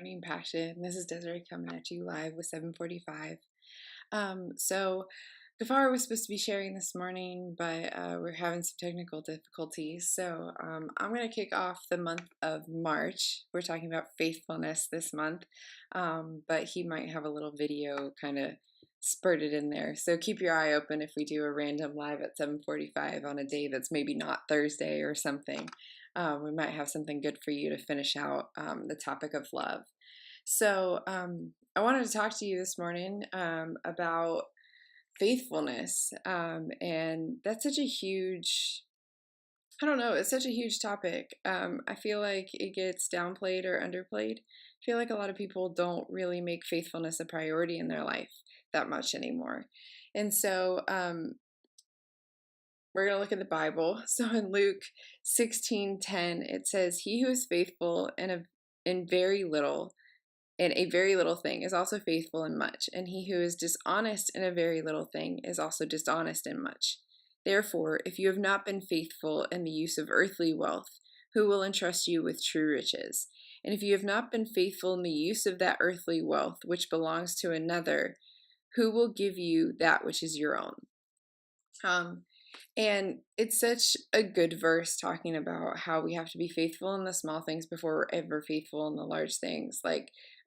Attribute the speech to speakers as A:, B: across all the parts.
A: Morning Passion. This is Desiree coming at you live with 745. So Gafar was supposed to be sharing this morning, but we're having some technical difficulties. So I'm going to kick off the month of March. We're talking about faithfulness this month, but he might have a little video kind of spurted in there. So keep your eye open if we do a random live at 7:45 on a day that's maybe not Thursday or something. We might have something good for you to finish out the topic of love. So I wanted to talk to you this morning about faithfulness. And that's such a huge, I don't know, it's such a huge topic. I feel like it gets downplayed or underplayed. I feel like a lot of people don't really make faithfulness a priority in their life that much anymore. And so we're going to look at the Bible. So in Luke 16:10, it says, "He who is faithful in very little, in a very little thing, is also faithful in much. And he who is dishonest in a very little thing is also dishonest in much. Therefore, if you have not been faithful in the use of earthly wealth, who will entrust you with true riches? And if you have not been faithful in the use of that earthly wealth, which belongs to another, who will give you that which is your own?" And it's such a good verse talking about how we have to be faithful in the small things before we're ever faithful in the large things,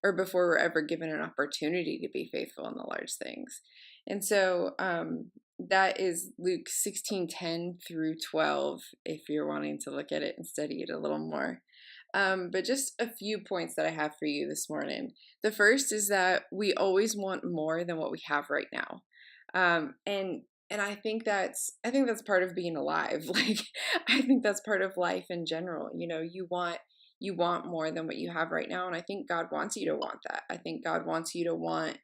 A: or before we're ever given an opportunity to be faithful in the large things. And so that is Luke 16:10 through 12, if you're wanting to look at it and study it a little more. But just a few points that I have for you this morning. The first is that we always want more than what we have right now. And I think that's part of being alive. Like, I think that's part of life in general. You know, you want more than what you have right now, and I think God wants you to want that. I think God wants you to want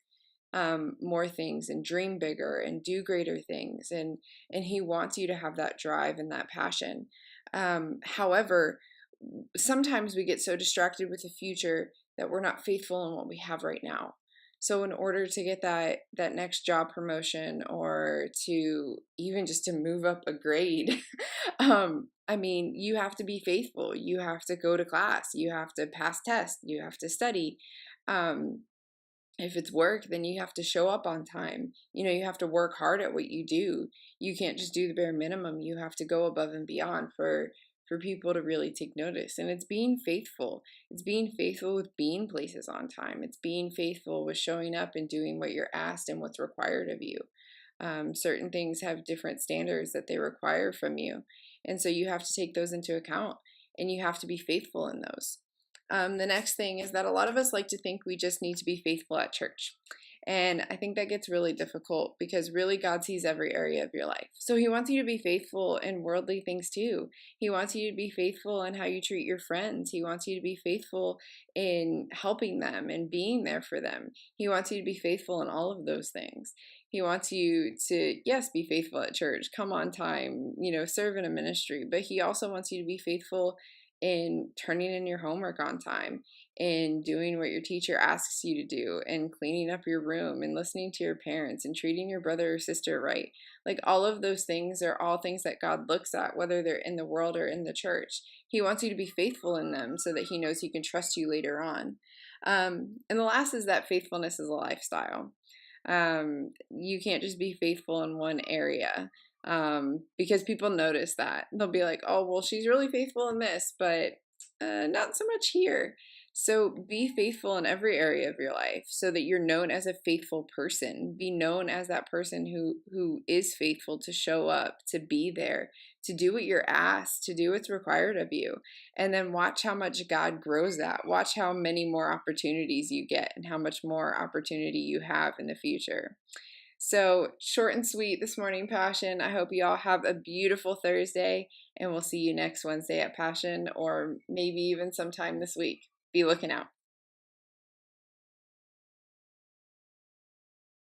A: more things and dream bigger and do greater things, and He wants you to have that drive and that passion. However, sometimes we get so distracted with the future that we're not faithful in what we have right now. So in order to get that next job promotion, or to even just to move up a grade, I mean, you have to be faithful. You have to go to class. You have to pass tests. You have to study. Um, if it's work, then you have to show up on time. You know, you have to work hard at what you do. You can't just do the bare minimum. You have to go above and beyond for people to really take notice. And it's being faithful. It's being faithful with being places on time. It's being faithful with showing up and doing what you're asked and what's required of you. Certain things have different standards that they require from you. And so you have to take those into account, and you have to be faithful in those. The next thing is that a lot of us like to think we just need to be faithful at church. And I think that gets really difficult, because really God sees every area of your life. So He wants you to be faithful in worldly things too. He wants you to be faithful in how you treat your friends. He wants you to be faithful in helping them and being there for them. He wants you to be faithful in all of those things. He wants you to, yes, be faithful at church, come on time, you know, serve in a ministry, but He also wants you to be faithful in turning in your homework on time, and doing what your teacher asks you to do, and cleaning up your room, and listening to your parents, and treating your brother or sister right. Like, all of those things are all things that God looks at, whether they're in the world or in the church. He wants you to be faithful in them so that He knows He can trust you later on. And the last is that faithfulness is a lifestyle. You can't just be faithful in one area, because people notice that. They'll be like, "Oh, well, she's really faithful in this, but not so much here." So be faithful in every area of your life so that you're known as a faithful person. Be known as that person who is faithful to show up, to be there, to do what you're asked, to do what's required of you. And then watch how much God grows that. Watch how many more opportunities you get, and how much more opportunity you have in the future. So, short and sweet this morning, Passion. I hope you all have a beautiful Thursday, and we'll see you next Wednesday at Passion, or maybe even sometime this week. Be looking out.